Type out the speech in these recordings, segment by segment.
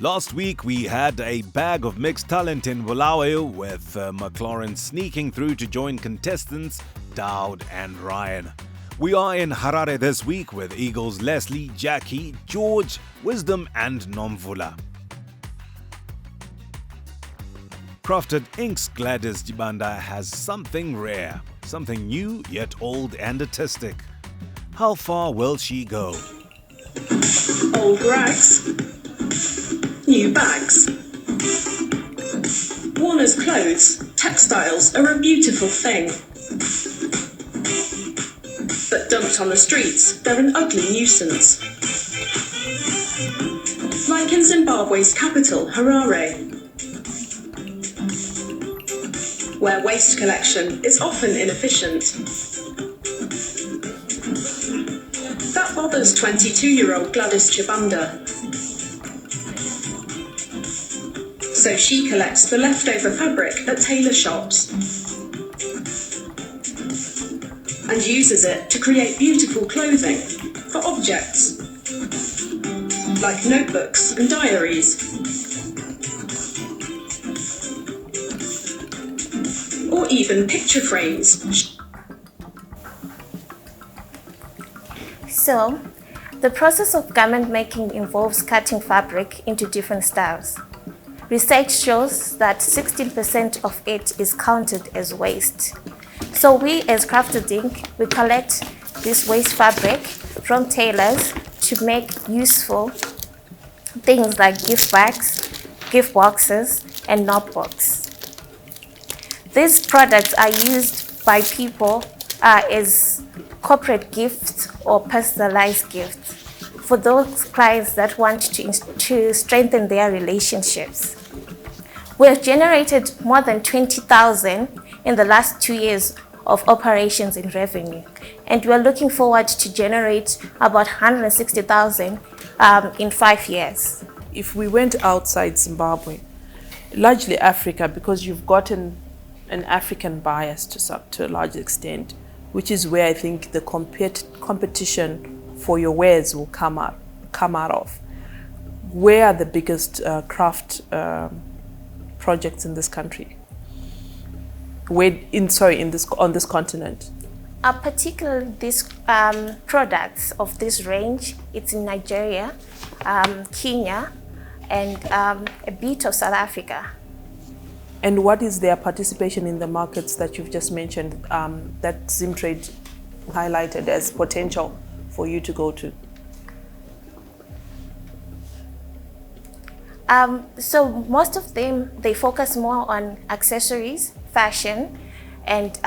Last week, we had a bag of mixed talent in Bulawayo with McLaurin sneaking through to join contestants Dowd and Ryan. We are in Harare this week with Eagles Leslie, Jackie, George, Wisdom and Nomvula. Crafted Inc.'s Gladys Jibanda has something rare, something new yet old and artistic. How far will she go? Old rags, new bags. Worn as clothes, textiles are a beautiful thing. But dumped on the streets, they're an ugly nuisance. Like in Zimbabwe's capital, Harare, where waste collection is often inefficient. That bothers 22-year-old Gladys Chibanda. So she collects the leftover fabric at tailor shops and uses it to create beautiful clothing for objects like notebooks and diaries, or even picture frames. So, the process of garment making involves cutting fabric into different styles. Research shows that 16% of it is counted as waste. So we as Crafted Inc., we collect this waste fabric from tailors to make useful things like gift bags, gift boxes, and notebooks. These products are used by people as corporate gifts or personalized gifts for those clients that want to strengthen their relationships. We have generated more than 20,000 in the last 2 years of operations in revenue, and we are looking forward to generate about 160,000 in 5 years. If we went outside Zimbabwe, largely Africa, because you've gotten an African bias to a large extent, which is where I think the competition for your wares will come out of. Where are the biggest craft projects in this country? On this continent? Particularly these products of this range, it's in Nigeria, Kenya, and a bit of South Africa. And what is their participation in the markets that you've just mentioned that Zimtrade highlighted as potential for you to go to? So most of them, they focus more on accessories, fashion, and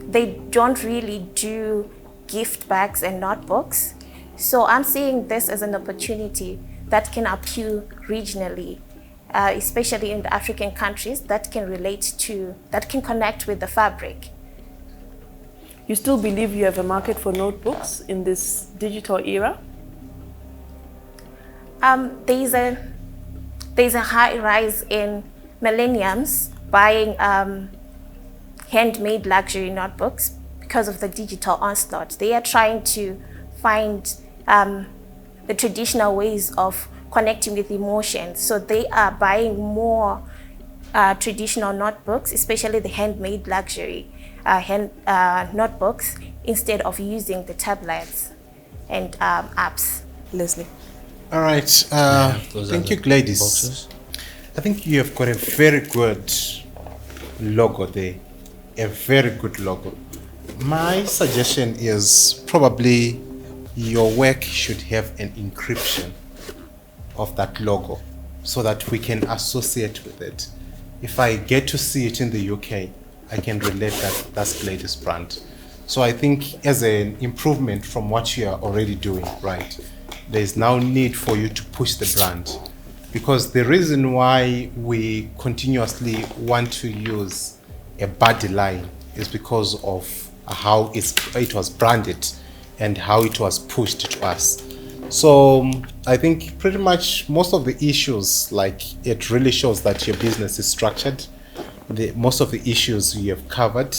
they don't really do gift bags and notebooks. So I'm seeing this as an opportunity that can appeal regionally, especially in the African countries that can connect with the fabric. You still believe you have a market for notebooks in this digital era? There's a high rise in millennials buying handmade luxury notebooks because of the digital onslaught. They are trying to find the traditional ways of connecting with emotions. So they are buying more traditional notebooks, especially the handmade luxury notebooks, instead of using the tablets and apps. Leslie. All right. Thank you, Gladys. Boxes. I think you have got a very good logo there. A very good logo. My suggestion is probably your work should have an encryption of that logo so that we can associate with it. If I get to see it in the UK, I can relate that that's Gladys brand. So I think as an improvement from what you are already doing, right, there is now need for you to push the brand, because the reason why we continuously want to use a body line is because of how it was branded and how it was pushed to us. So I think pretty much most of the issues, like, it really shows that your business is structured. Most of the issues you have covered.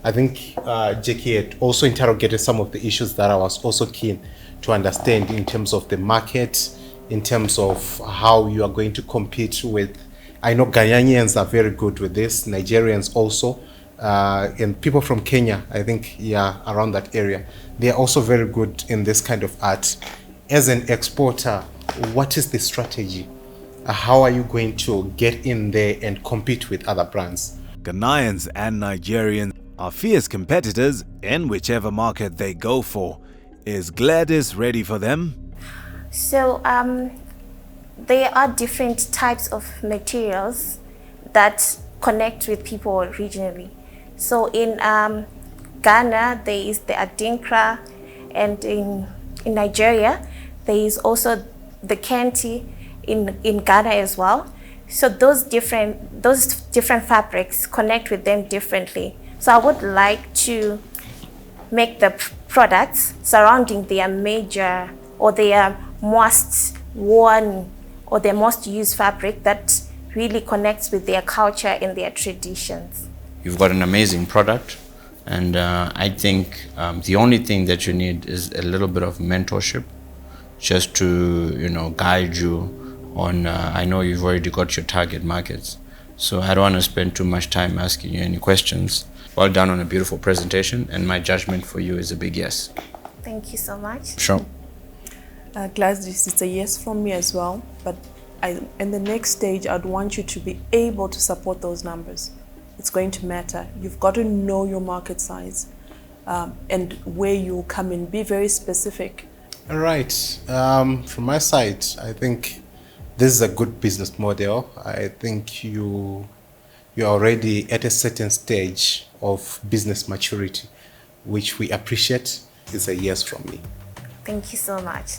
I think Jackie had also interrogated some of the issues that I was also keen to understand in terms of the market, in terms of how you are going to compete with, I know Ghanaians are very good with this, Nigerians also, and people from Kenya, I think, yeah, around that area. They are also very good in this kind of art. As an exporter, what is the strategy? How are you going to get in there and compete with other brands? Ghanaians and Nigerians are fierce competitors in whichever market they go for. Is Gladys ready for them? So there are different types of materials that connect with people regionally. So in Ghana, there is the Adinkra, and in Nigeria, there is also the Kente in Ghana as well. So those different fabrics connect with them differently. So I would like to make the products surrounding their major or their most worn or their most used fabric that really connects with their culture and their traditions. You've got an amazing product, and I think the only thing that you need is a little bit of mentorship, just to guide you on. I know you've already got your target markets, so I don't want to spend too much time asking you any questions. Well done on a beautiful presentation, and my judgment for you is a big yes. Thank you so much. Sure. Gladys, it's a yes from me as well, but in the next stage, I'd want you to be able to support those numbers. It's going to matter. You've got to know your market size and where you come in. Be very specific. All right. From my side, I think this is a good business model. I think you're already at a certain stage of business maturity, which we appreciate. It's a yes from me. Thank you so much.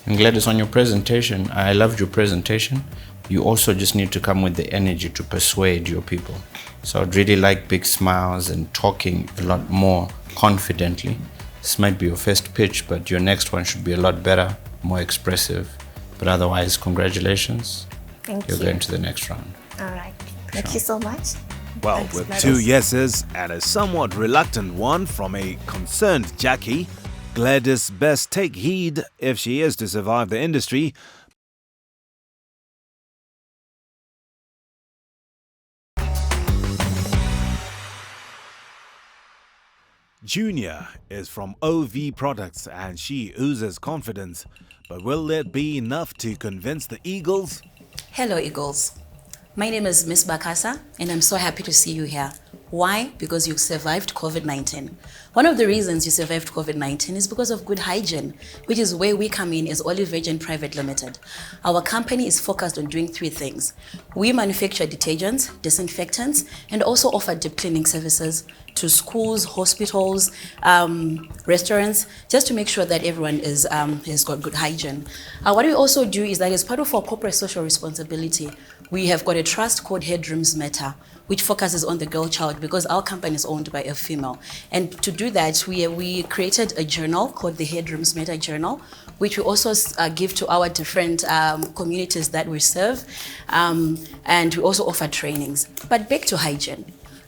And Gladys, on your presentation, I loved your presentation. You also just need to come with the energy to persuade your people. So I'd really like big smiles and talking a lot more confidently. This might be your first pitch, but your next one should be a lot better, more expressive. But otherwise, congratulations. Thank you. You're going to the next round. All right. Thank you so much. Well, Thanks, with Gladys. 2 yeses and a somewhat reluctant one from a concerned Jackie, Gladys best take heed if she is to survive the industry. Junior is from OV Products and she oozes confidence. But will it be enough to convince the Eagles? Hello, Eagles. My name is Miss Bakasa, and I'm so happy to see you here. Why? Because you survived COVID-19. One of the reasons you survived COVID-19 is because of good hygiene, which is where we come in as Olive Virgin Private Limited. Our company is focused on doing 3 things. We manufacture detergents, disinfectants, and also offer deep cleaning services to schools, hospitals, restaurants, just to make sure that everyone has got good hygiene. What we also do is that as part of our corporate social responsibility, we have got a trust called Headrooms Matter, which focuses on the girl child because our company is owned by a female. And to do that, we created a journal called the Headrooms Matter Journal, which we also give to our different communities that we serve. And we also offer trainings. But back to hygiene.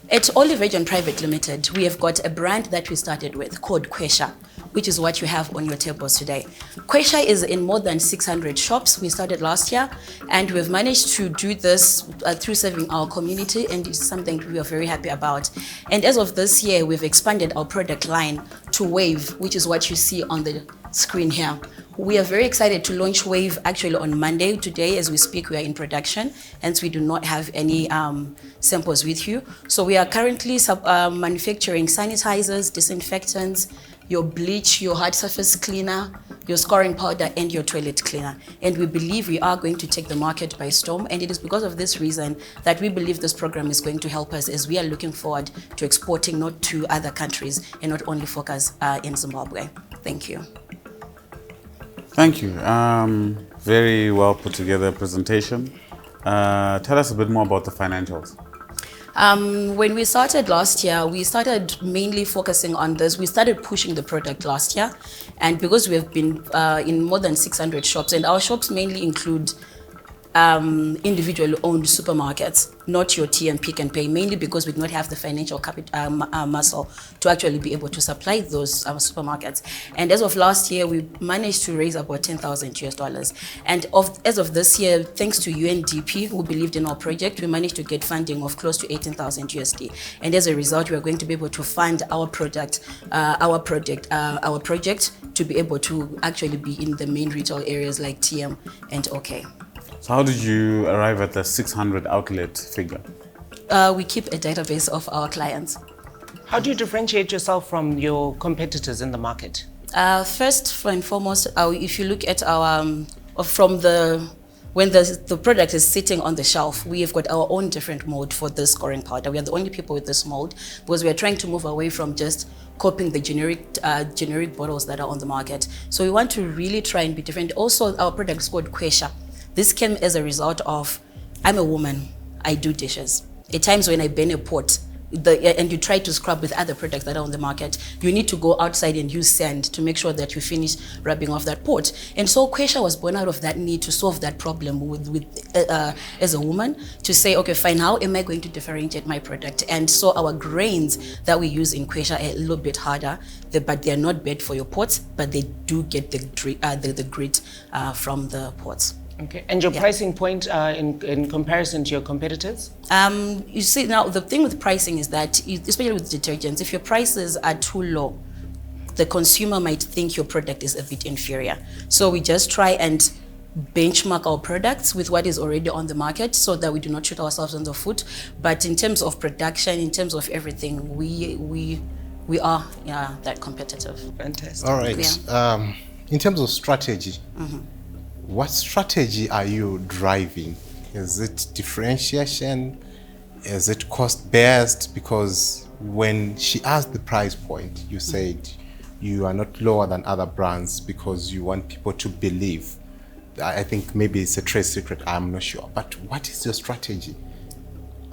At Olive Virgin Private Limited, we have got a brand that we started with called Kwesha, which is what you have on your tables today. Kwesha is in more than 600 shops. We started last year, and we've managed to do this through serving our community, and it's something we are very happy about. And as of this year, we've expanded our product line to Wave, which is what you see on the screen here. We are very excited to launch Wave actually on Monday. Today, as we speak, we are in production, and we do not have any samples with you. So we are currently manufacturing sanitizers, disinfectants, your bleach, your hard surface cleaner, your scoring powder, and your toilet cleaner. And we believe we are going to take the market by storm. And it is because of this reason that we believe this program is going to help us as we are looking forward to exporting not to other countries and not only focus in Zimbabwe. Thank you. Thank you. Very well put together presentation. Tell us a bit more about the financials. When we started last year, we started mainly focusing on this. We started pushing the product last year, and because we have been in more than 600 shops, and our shops mainly include individually owned supermarkets, not your TM Pick and Pay, mainly because we do not have the financial muscle to actually be able to supply those supermarkets. And as of last year, we managed to raise about $10,000. And as of this year, thanks to UNDP, who believed in our project, we managed to get funding of close to 18,000 USD. And as a result, we are going to be able to fund our project to be able to actually be in the main retail areas like TM and OK. So how did you arrive at the 600 outlet figure? We keep a database of our clients. How do you differentiate yourself from your competitors in the market? First and foremost, if you look at our, when the product is sitting on the shelf, we have got our own different mold for this scoring powder. We are the only people with this mold because we are trying to move away from just copying the generic bottles that are on the market. So we want to really try and be different. Also, our product is called Kwesha. This came as a result of, I'm a woman, I do dishes. At times when I burn a pot, and you try to scrub with other products that are on the market, you need to go outside and use sand to make sure that you finish rubbing off that pot. And so Kwesha was born out of that need to solve that problem as a woman, to say, okay, fine, how am I going to differentiate my product? And so our grains that we use in Kwesha are a little bit harder, but they're not bad for your pots, but they do get the grit from the pots. Okay, and your pricing point in comparison to your competitors? You see, now the thing with pricing is that, especially with detergents, if your prices are too low, the consumer might think your product is a bit inferior. So we just try and benchmark our products with what is already on the market so that we do not shoot ourselves on the foot. But in terms of production, in terms of everything, we are that competitive. Fantastic. All right. In terms of strategy, what strategy are you driving? Is it differentiation? Is it cost-based? Because when she asked the price point, you said you are not lower than other brands because you want people to believe. I think maybe it's a trade secret, I'm not sure. But what is your strategy?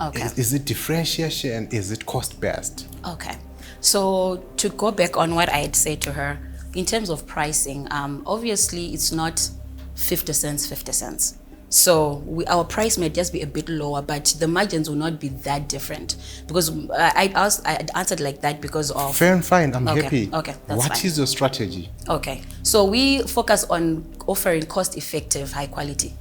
Okay. Is it differentiation? Is it cost-based? Okay. So to go back on what I had said to her, in terms of pricing, obviously it's not 50 cents. So our price may just be a bit lower, but the margins will not be that different. Because I answered like that because of... Fair and fine, I'm happy. Okay, that's fine. What is your strategy? Okay, so we focus on offering cost-effective, high-quality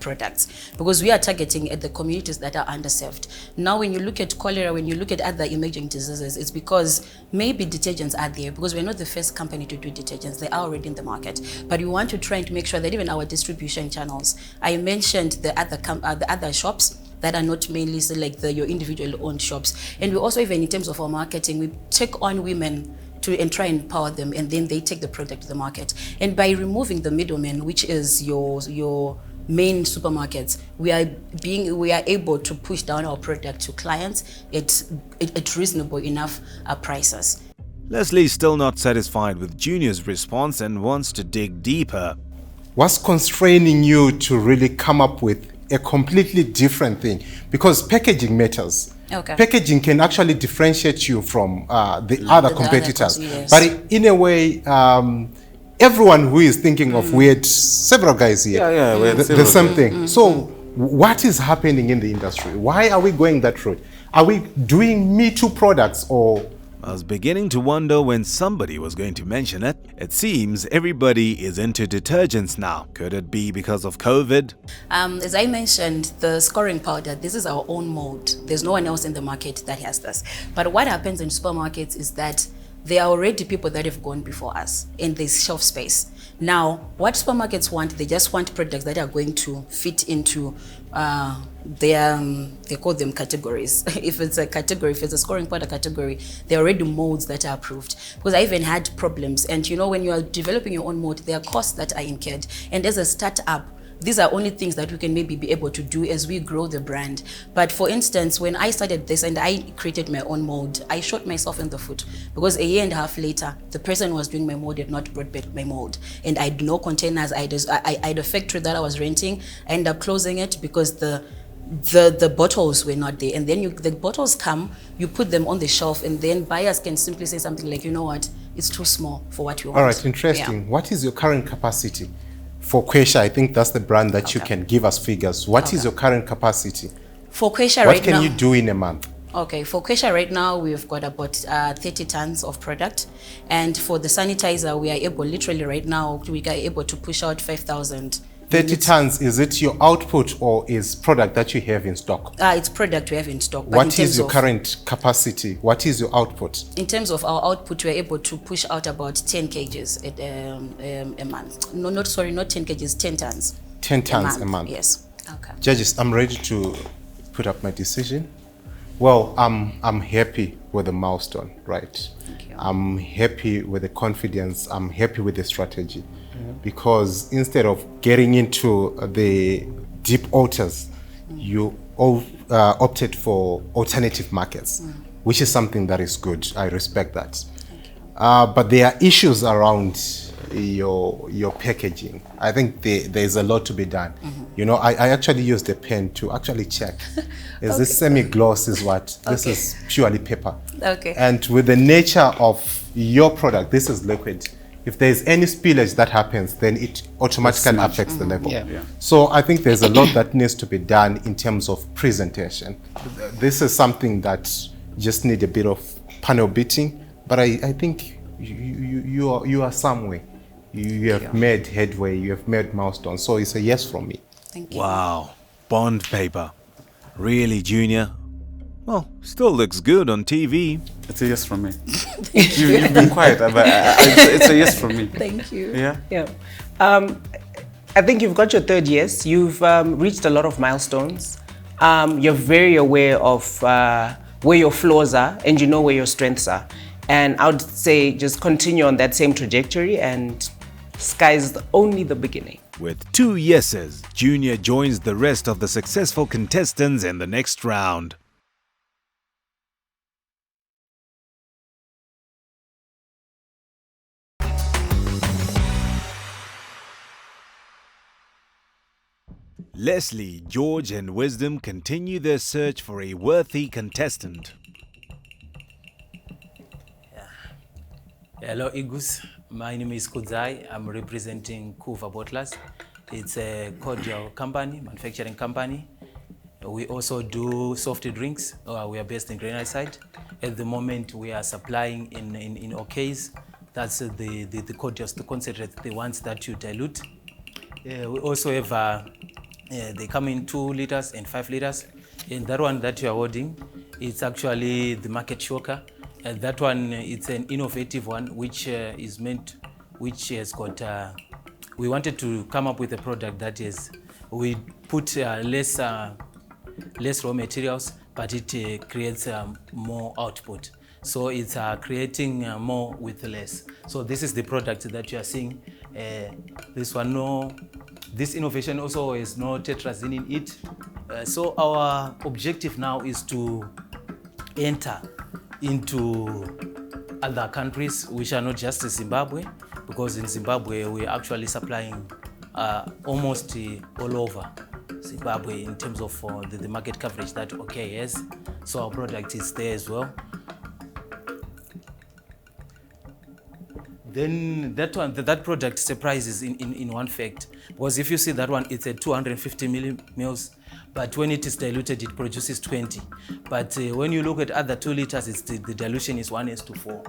products because we are targeting at the communities that are underserved. Now, when you look at cholera, when you look at other emerging diseases, it's because maybe detergents are there because we're not the first company to do detergents. They are already in the market. But we want to try and make sure that even our distribution channels, I mentioned the other shops that are not mainly like your individually owned shops. And we also, even in terms of our marketing, we take on women and try and empower them, and then they take the product to the market. And by removing the middleman, which is your main supermarkets, we are able to push down our product to clients at reasonable enough prices. Leslie's still not satisfied with Junior's response and wants to dig deeper. What's constraining you to really come up with a completely different thing? Because packaging matters. Okay. Packaging can actually differentiate you from the other competitors. Yes. But in a way, everyone who is thinking of, we had several guys here, the same thing. So what is happening in the industry? Why are we going that route? Are we doing Me Too products or... I was beginning to wonder when somebody was going to mention it. It seems everybody is into detergents now. Could it be because of COVID? As I mentioned, the scoring powder, this is our own mold. There's no one else in the market that has this. But what happens in supermarkets is that there are already people that have gone before us and there's shelf space. Now, what supermarkets want, they just want products that are going to fit into they call them categories. If it's a category, if it's a scoring powder category, there are already molds that are approved. Because I even had problems. And you know, when you are developing your own mold, there are costs that are incurred. And as a startup, these are only things that we can maybe be able to do as we grow the brand. But for instance, when I started this and I created my own mold, I shot myself in the foot because a year and a half later, the person who was doing my mold had not brought back my mold. And I had no containers. I had a factory that I was renting. I ended up closing it because the bottles were not there. And then the bottles come, you put them on the shelf, and then buyers can simply say something like, you know what, it's too small for what you want. All right, interesting. Yeah. What is your current capacity? For Kwesha, I think that's the brand that you can give us figures. What is your current capacity? For Kwesha What right can now, you do in a month? Okay, for Kwesha right now, we've got about 30 tons of product. And for the sanitizer, we are able, literally right now, we are able to push out 5,000. 30 units. tons, is it your output or is product that you have in stock? It's product we have in stock. But What is your current capacity? What is your output? In terms of our output, we're able to push out about 10 kgs a month. No, not 10 kgs, 10 tons. 10 tons a month. Yes. Okay. Judges, I'm ready to put up my decision. Well, I'm happy with the milestone, right? Thank you. I'm happy with the confidence. I'm happy with the strategy. Because instead of getting into the deep waters, you opted for alternative markets, which is something that is good. I respect that. But there are issues around your packaging. I think there's a lot to be done. You know, I actually used a pen to actually check. Is this semi-gloss is what? This is purely paper. Okay. And with the nature of your product, this is liquid. If there's any spillage that happens, then it automatically affects the level. So I think there's a lot that needs to be done in terms of presentation. This is something that just need a bit of panel beating, but I think you are somewhere. You have made headway, you have made milestones. So it's a yes from me. Thank you. Wow, bond paper. Really, Junior? Well, still looks good on TV. It's a yes from me. You've been quiet, but it's a yes from me. Thank you. Yeah? Yeah. I think you've got your third yes. You've reached a lot of milestones. You're very aware of where your flaws are and you know where your strengths are. And I would say just continue on that same trajectory and sky's only the beginning. With 2 yeses, Junior joins the rest of the successful contestants in the next round. Leslie, George and Wisdom continue their search for a worthy contestant. Hello, Igus. My name is Kudzai. I'm representing Kuva Bottlers. It's a cordial company, manufacturing company. We also do soft drinks. We are based in Grenada side. At the moment, we are supplying in OKs. That's the cordials, the concentrate, the ones that you dilute. We also have, they come in 2 liters and 5 liters. And that one that you are holding, it's actually the market shocker. And that one, it's an innovative one, which is meant, which has got, we wanted to come up with a product that is, we put less raw materials, but it creates more output. So it's creating more with less. So this is the product that you are seeing. This one, this innovation also has no tetrazine in it. So our objective now is to enter into other countries which are not just Zimbabwe, because in Zimbabwe we're actually supplying almost all over Zimbabwe in terms of the market coverage that OK has. So our product is there as well. Then that product surprises in one fact, because if you see that one, it's a 250 milliliters, but when it is diluted, it produces 20. But when you look at other 2 liters, the dilution is 1:4.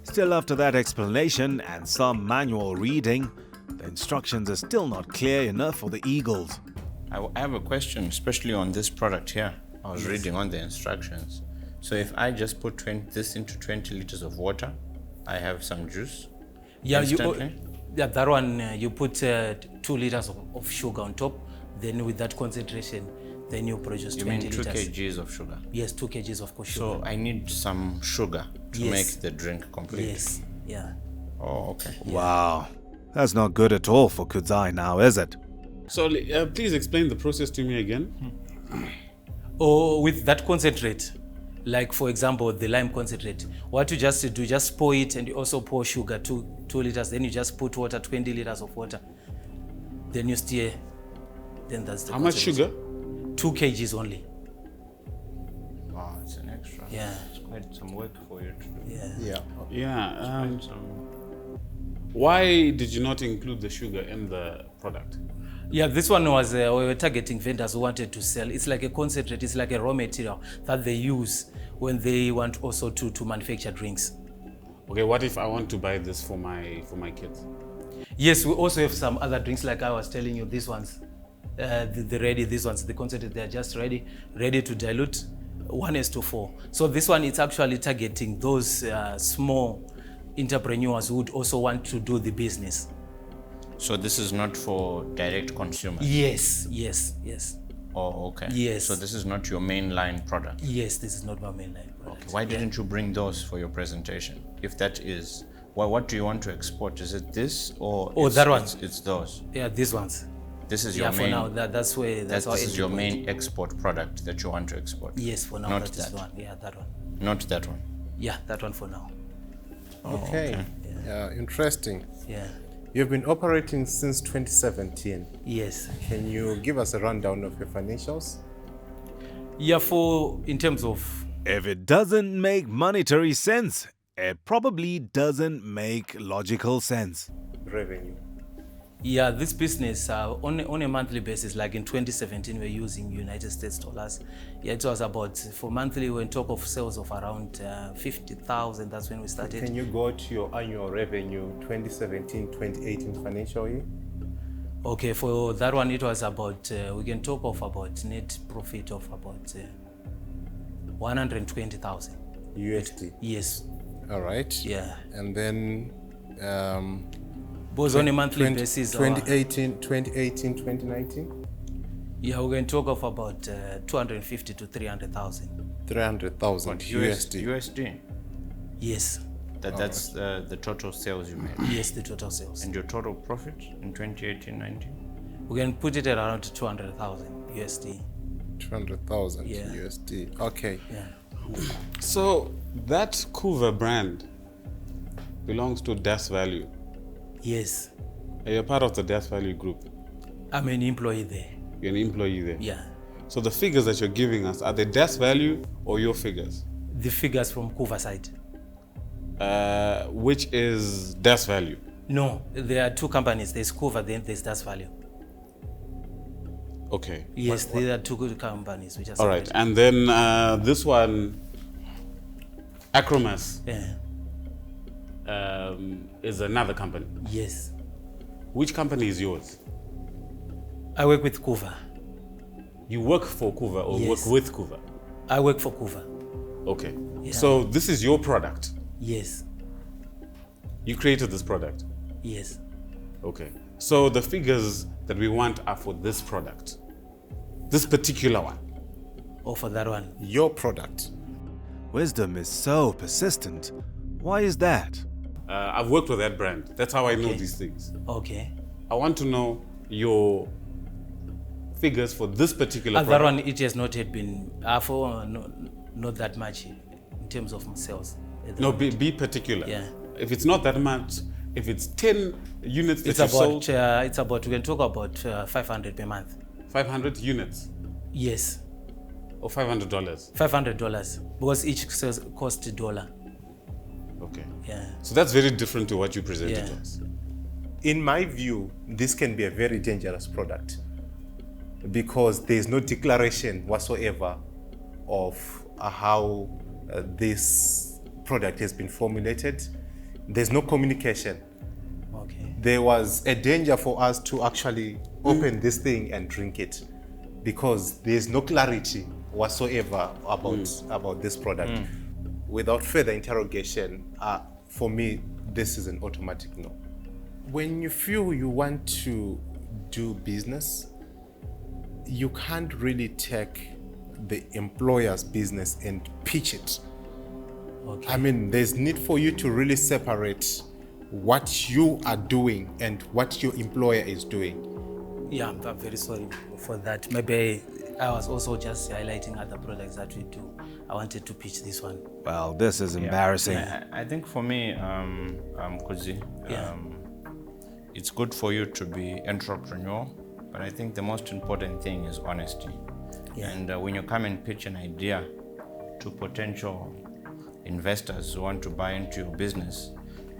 Still, after that explanation and some manual reading, the instructions are still not clear enough for the Eagles. I have a question, especially on this product here. I was reading on the instructions. So if I just put this into 20 liters of water, I have some juice. Yeah, instantly? That one you put 2 liters of sugar on top. Then with that concentration, then you produce 20 liters. 2 kgs of sugar? Yes, 2 kgs of sugar. So I need some sugar to make the drink complete? Yes, yeah. Oh, okay. Yeah. Wow, that's not good at all for Kudzai now, is it? So please explain the process to me again. Oh, with that concentrate, like for example, the lime concentrate, what you just do, just pour it and you also pour sugar, 2 liters, then you just put water, 20 liters of water. Then you stir. Then that's the How much sugar? 2 kgs only. Wow, it's an extra. Yeah. It's quite some work for you to do. Yeah. Yeah. Why did you not include the sugar in the product? Yeah, this one was, we were targeting vendors who wanted to sell. It's like a concentrate, it's like a raw material that they use when they want also to manufacture drinks. Okay, what if I want to buy this for my kids? Yes, we also have some other drinks like I was telling you, these ones. These ones, the concentrate, they're just ready to dilute 1:4. So this one, it's actually targeting those small entrepreneurs who would also want to do the business. So this is not for direct consumers? Yes. Oh, okay. Yes. So this is not your mainline product? Yes, this is not my mainline product. Okay. Why didn't you bring those for your presentation? If that is, what do you want to export? Is it this or that one? It's those? Yeah, these ones. This is your main. For now, that's where this is your main export product that you want to export. Yes, for now. Not that that is one. Yeah, that one. Not that one. Yeah, that one for now. Okay. Yeah, interesting. Yeah. You've been operating since 2017. Yes. Can you give us a rundown of your financials? Yeah, in terms of... If it doesn't make monetary sense, it probably doesn't make logical sense. Revenue. Yeah, this business on a monthly basis, like in 2017, we're using United States dollars. Yeah, it was about, for monthly, when talk of sales of around 50,000, that's when we started. Can you go to your annual revenue 2017-2018 financial year? Okay, for that one, it was about, we can talk of about net profit of about 120,000. USD? Yes. All right. Yeah. And then... Both on a monthly basis. 2018, 2019? Yeah, we can talk of about 250 to 300,000. 300,000 USD. USD? Yes. That's the total sales you made? Yes, the total sales. And your total profit in 2018-19? We can put it at around 200,000 USD. 200,000 USD. Okay. Yeah. So that Kuva brand belongs to Das Value. Yes. You're part of the Das Value group. I'm an employee there. You're an employee there? Yeah. So the figures that you're giving us, are they Das Value or your figures? The figures from Kuva side. Which is Das Value? No, there are two companies. There's Kuva, then there's Das Value. Okay. Yes, there are two good companies which are all right, and then this one, Acromas. Yeah. Is another company. Yes. Which company is yours? I work with Kuva. You work for Kuva or Yes. work with Kuva? I work for Kuva. Okay. Yeah. So this is your product? Yes. You created this product? Yes. Okay. So the figures that we want are for this product. This particular one. Or for that one. Your product. Wisdom is so persistent. Why is that? I've worked with that brand. That's how I know these things. Okay. I want to know your figures for this particular product. That one, it has not yet been, not that much in terms of sales. No, be particular. Yeah. If it's not that much, if it's 10 units that It's you about, sold. it's about, we can talk about 500 per month. 500 units? Yes. Or $500? $500, because each sales costs $1. Okay. Yeah. So that's very different to what you presented Yeah. us. In my view, this can be a very dangerous product because there's no declaration whatsoever of how this product has been formulated. There's no communication. Okay. There was a danger for us to actually open this thing and drink it because there's no clarity whatsoever about this product. Without further interrogation, for me, this is an automatic no. When you feel you want to do business, you can't really take the employer's business and pitch it. Okay. I mean, there's need for you to really separate what you are doing and what your employer is doing. Yeah, I'm very sorry for that. Maybe I was also just highlighting other products that we do. I wanted to pitch this one. Well, this is embarrassing. I think for me, Kudzai, it's good for you to be entrepreneur, but I think the most important thing is honesty. Yeah. And when you come and pitch an idea to potential investors who want to buy into your business,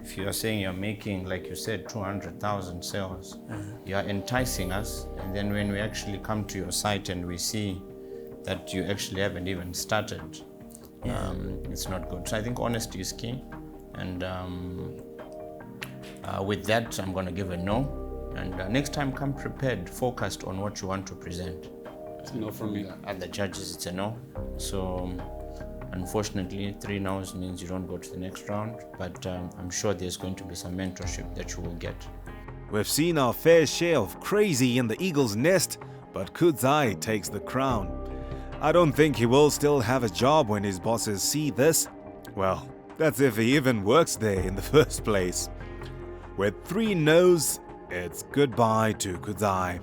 if you are saying you're making, like you said, 200,000 sales, you are enticing us, and then when we actually come to your site and we see that you actually haven't even started, it's not good. So I think honesty is key, and with that, I'm going to give a no. And next time, come prepared, focused on what you want to present. It's a no from me. At the judges, it's a no. So unfortunately, 3 no's means you don't go to the next round, but I'm sure there's going to be some mentorship that you will get. We've seen our fair share of crazy in the eagle's nest, but Kudzai takes the crown. I don't think he will still have a job when his bosses see this. Well, that's if he even works there in the first place. With 3 no's, it's goodbye to Kudzai.